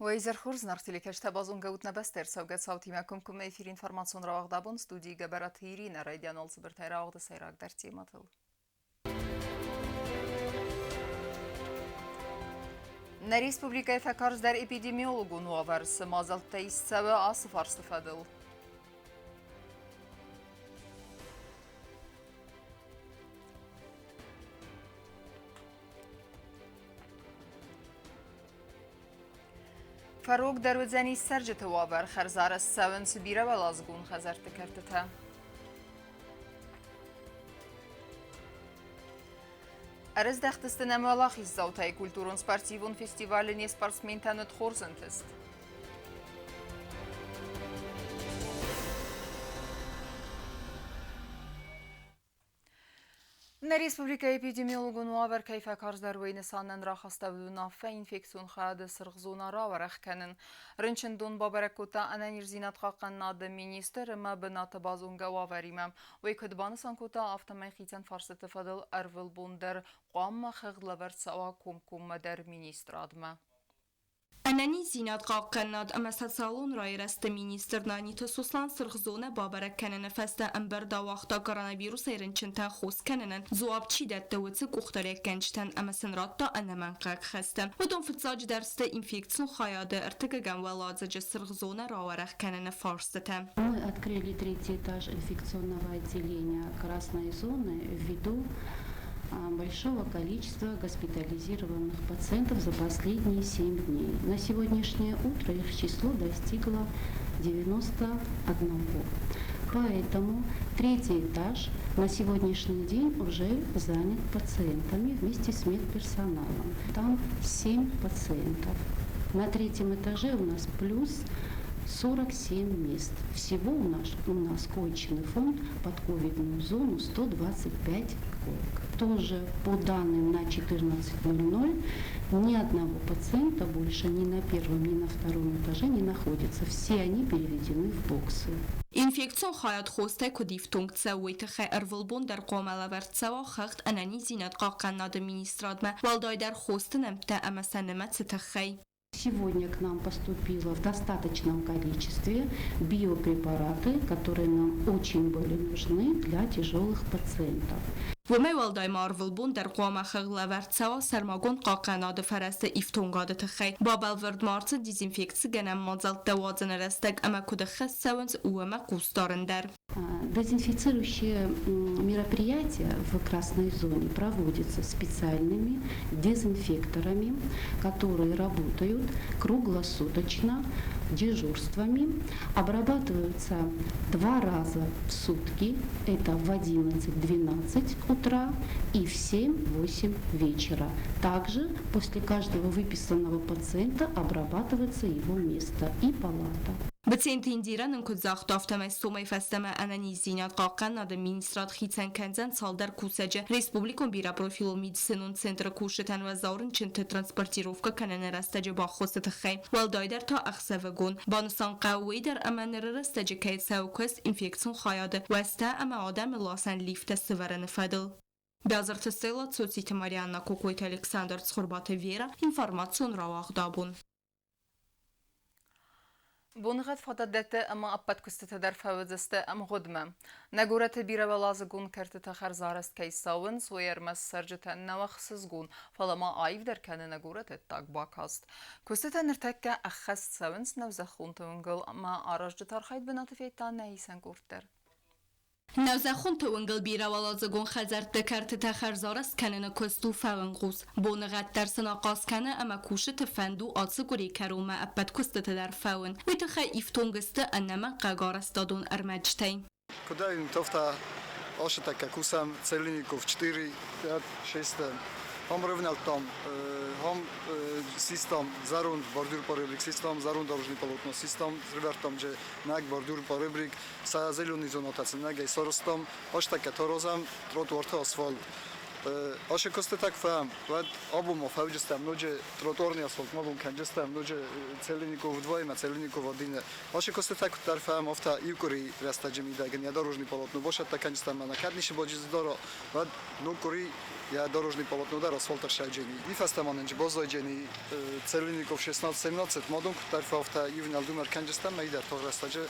وإذا خرز نرتلي كشتبازون قوتنا بستر سوقت صوتي معكم كم إثير إنفورماسيون رواق دابون ستودي قبرات هيرين راديان والصبر تيراوغ دسيراك درتي مطل Na Respublika efekars der epidemiologun overs mazalt teisseve asfar stefadil. فاروق دروزنی سرجت وابر خرزار السون سبیره ولازگون خزرت کرتته. Арыз дәқтісті нәмәлақ иззаутай культурун спортивун фестиваліне спортсментәні тхорзынтыст. На Республика эпидемиологун уавер кайфа карздар вейні саннан рахаставлуна фа инфекцион хады сырғзуна раварах кәнін. Рынчындун бабаракута ананир зинат қаққаннады министр ма бінаты базунга уаверимам. Вей күдбаны санкута автомай хитен фарсыты фадыл арвыл бундыр қуамма қығлавар сава кум мадар министр адма. أنني زينات قاقناد أما سالون رای رست مینیستر نانی تسوسان سرخزونه بابرک کنن فسته امبر دا وقتا کوروناویروس ایرنچنتن خوز کنن زواب چی دت دوت کوخترک کنچتن اما سنرات دا انمان قاق خستم و دون فتزاج درست инфекцион خیاده ارتقام ولادج سرخزونه راورخ کنن فارستم. Мы открыли третий этаж инфекционного отделения красной зоны ввиду большого количества госпитализированных пациентов за последние 7 дней. На сегодняшнее утро их число достигло 91. Поэтому третий этаж на сегодняшний день уже занят пациентами вместе с медперсоналом. Там 7 пациентов. На третьем этаже у нас плюс 47 мест. Всего у нас коечный фонд под ковидную зону 125 коек. Тоже по данным на 14:00 ни одного пациента больше ни на первом, ни на втором этаже не находится. Все они переведены в боксы. инфекцион خیات خوسته کدیفتونگ تسویت خیر ولبون در قامل ورتسوا خخت اننی زینت قاقناد مینیسترادمه والدای در خوسته نمته اما سنمت تخی. Сегодня к нам поступило в достаточном количестве биопрепараты, которые нам очень были нужны для тяжелых пациентов. ومی والدای مارول بون در قوام خغلا ورتسوا سرماگون قاقناد فرست ایفتونگاد تخی بابل ورد مارت دیزینفکسی گنم مازال دوازن رستگ اما کد خست سونز اوما قوستارندر. Дезинфицирующие мероприятия в красной зоне проводятся специальными дезинфекторами, которые работают круглосуточно, дежурствами, обрабатываются 2 раза в сутки, это в 11-12 утра и в 7-8 вечера. Также после каждого выписанного пациента обрабатывается его место и палата. بتین تیندیران کد زخت آفتم سومی فستم اننی زینات قاقن ناد مینیسترات خیتن کنزن سال در کوسجه ریسپوبلیکون بیرا پروفیل میدسنون سنتر کوشتن و زارن چنت ترانسپورتیروفکا کنن رستج با خوست خی والدای در تا اخسه گون بانسان قوی در امن رستج که سوکست انفکسیون خیاده وسته اما آدم لاسن لیفت سورن فدل. Бязар тестела соцсети Марианна Кукуйт Александр Цхурбата Вера информацион рауах дабун. بونغت فضدت اما ابد کست در فوزست ام غدمه نگورت بیره ولازگون کرت تخر زارست کیساون سویر مس سرجت نوخسزگون فلما آیف در کنه نگورت تاگ باکاست کست نرتک اخست سونس نوزخون تونگل اما آراج جتار خید بناتفیتان نیسن گورتر نوزخون تونگل بیره ولازگون خزرت دکرت تخر زارست کنه کستو فونگوز بونغت در سناقاس کنه اما کوشت فندو آتسگوری کرومه ابد کست در فون ویتخه ایفتونگست انما قاگارست دادون ارمجتین Куда тофта още така кусам целиников 4, 5, 6. Хом ровнял там, хом систем зарунд бордюр поребрик систем зарунд дорожный полотно систем зривертом же наг бордюр поребрик са зеленый зонотация нагай соростом още така торозам тротуарта асфальт. Așa costă tak fam, vad obum ofavđestam nođe trotorni asfalt mobum kanđestam nođe celinikov dvojima celinikov odine. Așa costă tak tar fam ofta ivkori rastađem i da ja dorožni polotno bošata kanđestam na kadniše bođe zdoro vad nukori ja dorožni polotno dar asfalta šađeni. I fastam onenđe bozojđeni celinikov 16-17 modum tar fa ofta ivnal dumar kanđestam i dar to rastađe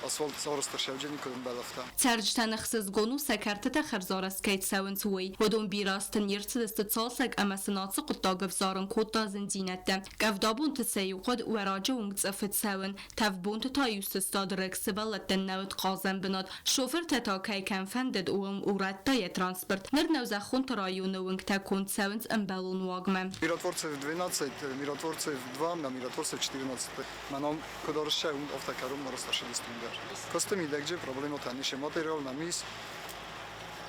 asfalt sorostar šađeni kodum belafta. Царджтан хсызгону сакартата харзорас кейт савынцуй. Водон бирастын ерцедесті цалсак амасынатсы құттагыв зарын кодта зіндинетті. Гавдабун тсейу қод уараджы уңгцафет савын. Тавбун та юстыстад рексивалаттын навыт қазан бинат. Шофер тата кайкан фендед уым уратта я транспорт. Ныр навзахун тарайуны уңгта кунд савынц амбалун вагмам. Mirotvorcev 12, mirotvorcev 2, na mirotvorcev 14. Manom kodorsze oftakarум narostaršedistundar. Kostem idegđe problemo taniše materiál na mis,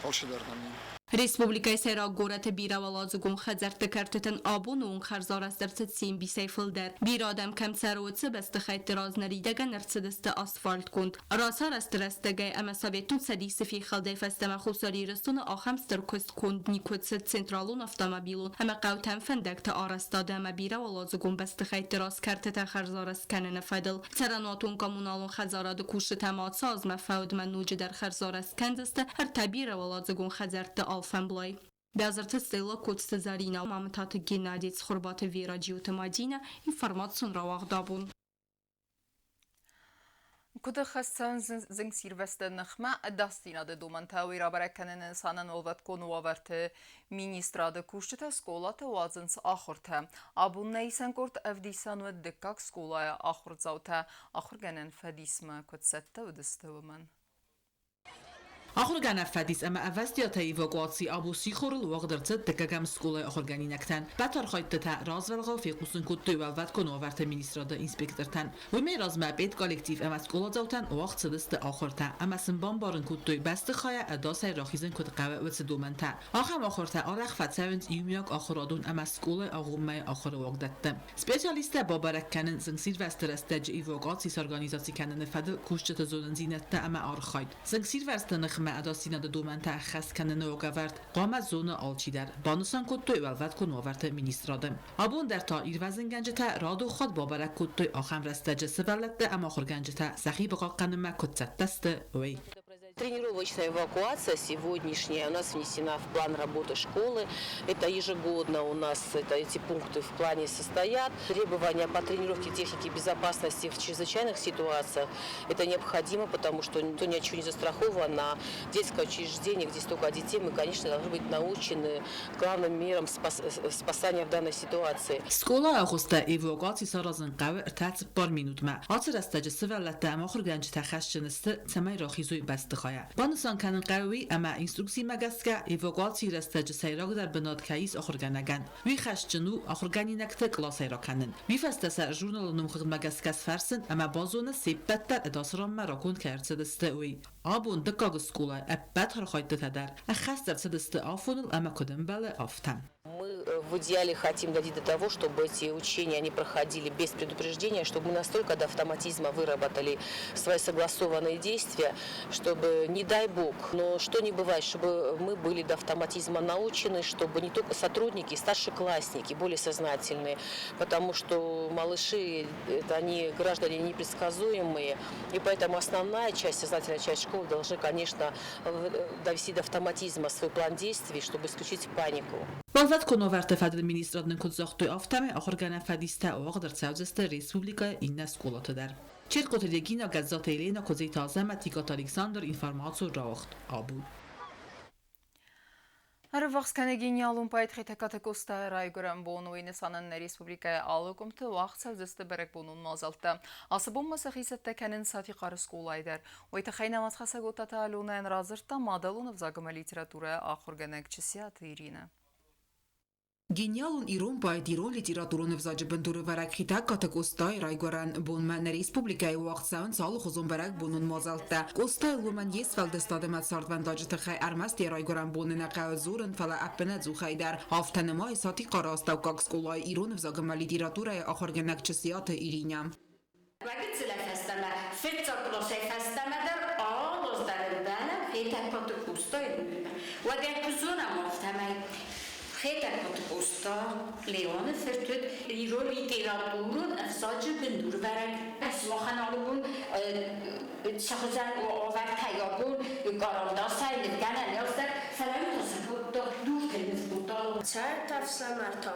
olšedar na mi. Республикай сайрак горат биравалазугун хазарты картытын абун уң харзарас дәрцетсин бисайфылдар. Bir adam kam sarıwıtsı bastı xayttıraz naridega nercedeste asfalt kund. Rasa rastrastegay ama Sovetun sadisi fi xalday fastama xusari rastunu axamstır kust kund nikutsı centralun avtomobilun. Ama qavtam fendekte arastada ama biravalazugun bastı xayttıraz kartıta xarzaras kanına fadıl. Saranatun komunalun xazaradı kuşu tematsı azma faudma nuci der xarzaras kandiste her tabiravalazugun xazartı Фэмблой. Бязарты стейла кодсты Зарина, мамытаты Геннадий Цхурбаты Вера Джиуты Мадина, информациян равах дабун. Kuda xassan zing sirveste nıxma dastina de domantawi rabarekenin insanın olvat konu avarte ministra de kuşta skolata wazins axurta. Abun neysen kort evdisan ve dikkak skolaya axur zavta axurganen fadisma kutsetta udistawman. آخرگان فدیس اما اوستیات ایواقعاتی آبوسی خورل وقدرت دکگم سکول آخرگانی نکتن بطر خواهد تا رازولغا فی قوسن کدوی والوت کنو ورت مینیسترادا اینسپکترتن و می راز مبید کالکتیف اما سکولا زوتن وقت سدست آخرتا اما سنبان بارن کدوی بست خواهد اداسای راخیزن کد قوه و سدومنتا آخم آخرتا آرخ فتسوینت یومیاک آخرادون اما سکول آغومه آخر وقدتم سپیشالیست بابرک کنن زنگسیر وسترستج ایواقعاتی سارگانیزاتی کنن فدل کشت زونن زینت اما آرخاید زنگسیر وستنخ معداسینا دومنتا خاص کنن اوگاورد قام زون آلچیدر دانسان کدوی والوت کنو ورت مینیسترادم آبون در تا ایروازنگنجتا رادو خود بابرک کدوی آخم رستج سبلت اما آخرگنجتا سخی بقا قنم کدست دست وی Тренировочная эвакуация сегодняшняя у нас внесена в план работы школы. Это ежегодно у нас эти пункты в плане состоят. Требования по тренировке техники безопасности в чрезвычайных ситуациях. Это необходимо, потому что никто ни от чего не застрахован. На детское учреждение, где столько детей, мы, конечно, должны быть научены главным мерам спасания в данной ситуации. Школа августа эвакуации саразын قوي ارتعت بار مينوت ما عصر استجسه ولت اما خرجنج تخشنست تمای راخیزوی بست خواهد بانسان کنن قوی اما اینستروکسی مگسکه ایواقعاتی رستج سیراغ در بناد کهیس آخرگنگن وی خشجنو آخرگنی نکته کلاس را کنن وی فستسر جورنال نمخد مگسکس فرسن اما بازون سیبت در اداسران مراکون کرد وی آبون دکاگ سکولا ابت هر خواهد تدر اخستر سدست آفونل اما کدن بله آفتم Мы в идеале хотим дойти до того, чтобы эти учения они проходили без предупреждения, чтобы мы настолько до автоматизма выработали свои согласованные действия, чтобы, не дай бог, но что не бывает, чтобы мы были до автоматизма научены, чтобы не только сотрудники, старшеклассники, более сознательные, потому что малыши, это они граждане непредсказуемые, и поэтому основная часть, сознательная часть школы должны, конечно, довести до автоматизма свой план действий, чтобы исключить панику. والوت کنو ورت فدر مینیسترادن کد زاختوی آفتمه آخرگان فدیسته آق در سوزست ریسپوبلیکا این نسکولات در چه قطعیگینا گزات ایلینا کزی تازه متیکات الکساندر اینفرماتسو راخت آبود Arvaqskane genialun paytxita katekosta raygurən bonu insanın respublikaya alıqımtı vaxt savzıstı bərək bunun mazaltı. Asıbun masaqisətdə kənin safi qarı skolaydar. Oyta xaynamat xasagotata alunayan razırtda madalunov zagıma literaturaya axurganəkçisiyatı Irina. Genialun Ирон باید ایران لیتراتورون وزاج بندور ورک خیتک کاتگوستای رایگورن بون من ریسپوبلیکای وقت ساون سال خزون برک بونون مازالتا گوستای لومن یس فلد استاده مد سارد ونداجت خی ارمستی رایگورن بونن نقا زورن فلا اپنه زوخای در هافتن مای ساتی قراست و کاکسکولای ایران وزاگم لیتراتورای آخرگنک چسیات ایرینیم Vakit silahfesteme, fitzer klosay festeme der ağız darından خیلی پات پوستای و در کزونا مفتمای خیلی پات پوستا لیوان فرتود ایرو لیتراتورون افزاج بندور برای اسم خانالبون شخصا و آور تیابون گاراندا سایل گنن یاستر سلام تصفیق دور تنیس بودال Certa marta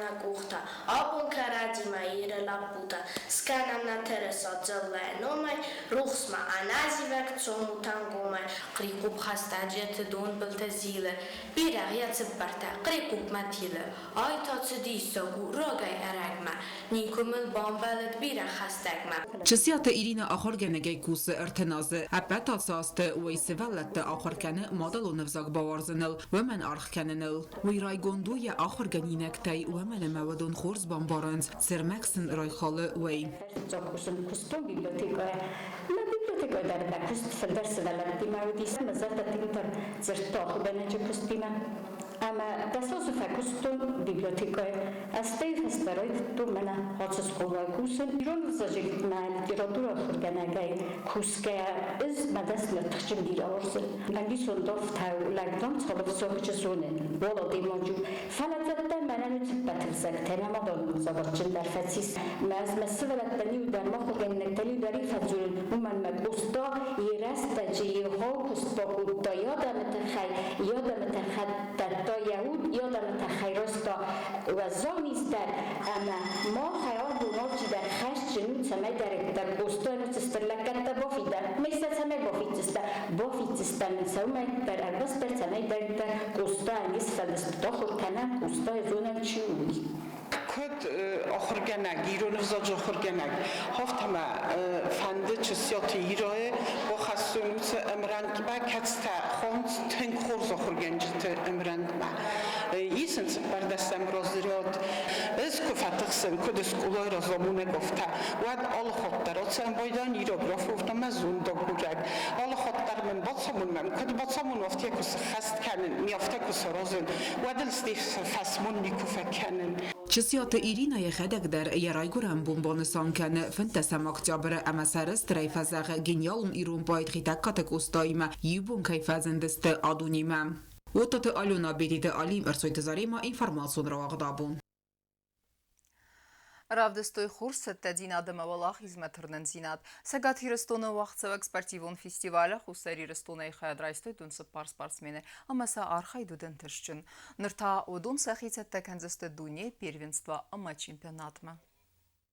na gurta, abon karadima ire laputa, skanam na teresa dzelle nomai, ruxma anazivek tsomutangumai, qrikup khastadjet don beltazile, birag yatsbarta, qrikup matile, ayta tsidisogu rogay aragma, ninkumul bombalet birag khastagma. شخصیت ایرین آخر گنگی کوس ارتنازه ابت ساست وی سوالت آخر کنه مادل و نفزاق باورزنل و من آرخ کننل وی رای گندوی آخر گنینک تای و من مودون خورز بامبارنز سرمکسن رای خاله وی Zakusun kustom biblioteka. Na biblioteka da kust federse da la tima udisa mazata tinter zertoch benece kustima. Ama dasosu fa kustom biblioteka. Astei festeroid tu mena hotsa skola kusen. Iron zajik na literatura furganagai kuske iz madas la tchim dir orse. Andi sondof ta lagdom tsolof sohche sone. Bola di moju. Falazatta mena nutbatel zakte mamadon zabarchin dar fatsis. Maz masvalat bani در مخ گنتلی داری فجور من مبسطا یرست جی ها کستا کتا یادم تخد تا یهود یادم تخیرستا و زامیز در اما ما خیال بوناچی در خشت جنود سمه در بستا نتستر لکت بافی در میسته سمه بافی تستا من سومه در اربس بر سمه در کستا انگیز فلست داخل کنن کستا زونم چیوی كنت آخرگنگ ایران فزاج آخرگنگ هفتم فنده چسیات ایران با خستونوت امرنگ با کتستا خوند تن خورز آخرگنجت امرنگ با ایسن سپر دستم رازدریاد از کفتخسن کد اسکولای رازامونه گفته واد آل خاطرات سن بایدان ایران گرافت مزون داغوجک آل خاطر من باتسامون من کد باتسامون وقتی کس خست کنن میافته کس رازن وادل استیف فسمون نیکوفه کنن شخصیت ایرین خدک در یرایگورم بومبانستان کنه فنتسم اکتبر اما سرست رای فزاق گنیالون ایران باید خیتک کتک استایما یبون کیفازندست آدونیما و تات آلونا بیدید آلیم ارسویت زاریما اینفرماسون را واقدابون Ravdestoy xurs tadin adamawala xizmatırının zinat. Sagat hiristonu vaqtsavak sportivon festivala xusari ristonay xayadraystoy dunsa спортсмени amasa arxaydudan tishchin. Nirta odun saxitsatda kanzasta dunya первенства ama чемпионатма.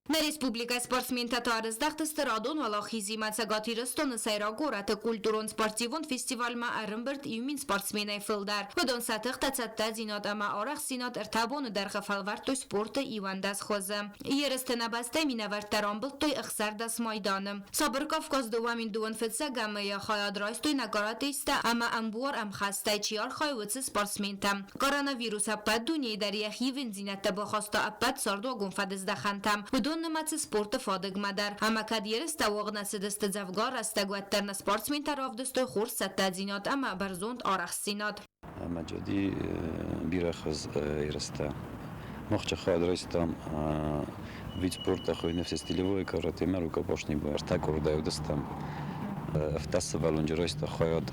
На республика спортсмен татарыз дақтыстыр адон вала хизимат сагати рыстоны сайра гораты культурон спортивон фестивальма арымбырт юмин спортсменай фылдар. Вадон сатық тацатта зинат ама арах зинат артабоны дарғы фалвартой спорты ивандас хозы. Ерістіна бастай минаварт тарамбылтой ықсардас майданы. Сабыр Кавказ дуамин дуан фетса гамыя хаядрайстой нагаратейста ама амбуар амхастай чияр хайвыцы спортсментам. Коронавирус аппад дуняй дарьях евин зинатта бахаста аппад сарду агунфадыздахантам. Нымацы спорта фадыгмадар. Ама кадьерис тавағнасы дысты завгар растагуаттарна спортсмен таравдыстой хорс саттадзинат ама барзонд арахсинат. Ама джади бирахыз ираста. Мохча хадрайстам вид спорта хойне все стилевое карате марука башни бар. Так урдайдыстам. Втасы волонтерайста хойд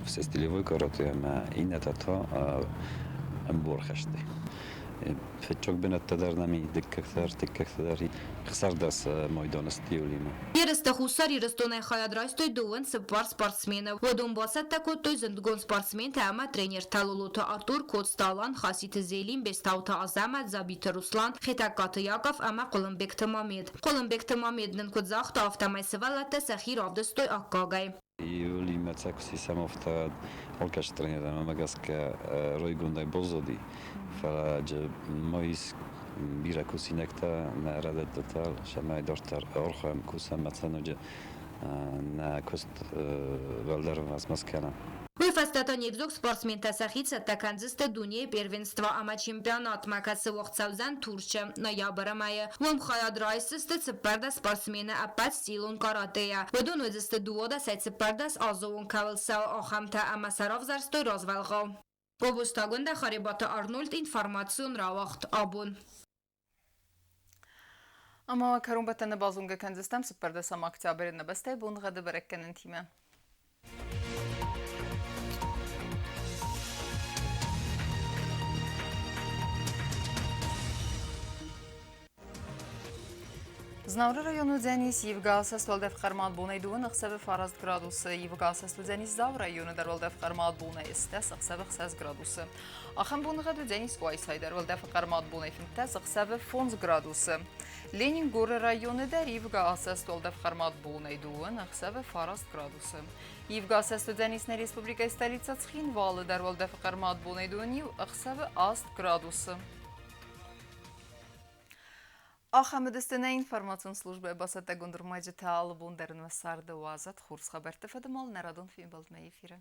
все стилевое карате ама инатата амборхашты. فچوک بنت تدارنمی دکتری خسر دست مایدان استیولیم. Ерісті хусари рыстонай хаядрайстой дуын спар спортсмена. Водон басат такоттой зындгон спортсмен тама тренер талулута Артур Котсталан хаситы зелим бестаута Азамат Забита Руслан хитакаты Яков ама Қолымбек Тымамед. Қолымбек Тымамеднің кудзахта автомайсывалата сахир авдыстой аккагай. Юли мацакуси самофта олкаш тренерам магаска ройгундай бозоди. فراج مايس بيرا كوسينكتا نرادت دتال شماي دورتر أرخم كوسام مثلا جا نكوست والدر مسكنا. Выфастата невзок спортсмен тасахица таканзыста дуне первенства ама чемпионат макасы вахтсавзан Турча ноябрь мая. Лом хаядрайсысты цыпарда спортсмена апат стилон каратея. Водон өзісті дуода сай цыпардас азуон кавылсау ахамта ама саравзарстой развалға. Обустагунда Харибата Арнольд информацион равахт абун. Ama karumbatana bazunga kanzistam süperda sam oktyabrına bastay bungadı bırakkanın time. Знаура району Дзенис Евгаса столдев кармат бунай дуын ықсабы фаразд градусы. Евгаса студзенис Зав району дарвалдев кармат бунай истес ықсабы қсаз градусы. Ахам бунға Дзенис Гуайсай дарвалдев кармат бунай финтес ықсабы фонз градусы. Ленин горы району дар Евгаса столдев кармат бунай дуын ықсабы фаразд градусы. Евгаса студзенисна республика столица Цхинвалы дарвалдев кармат бунай дуын ықсабы аст градусы. Ахамедистіне информацион службе басата гундурмайджи таалы бундарын васарды уазат хурс хабарты фадымал нарадон фильм болдна ефирі.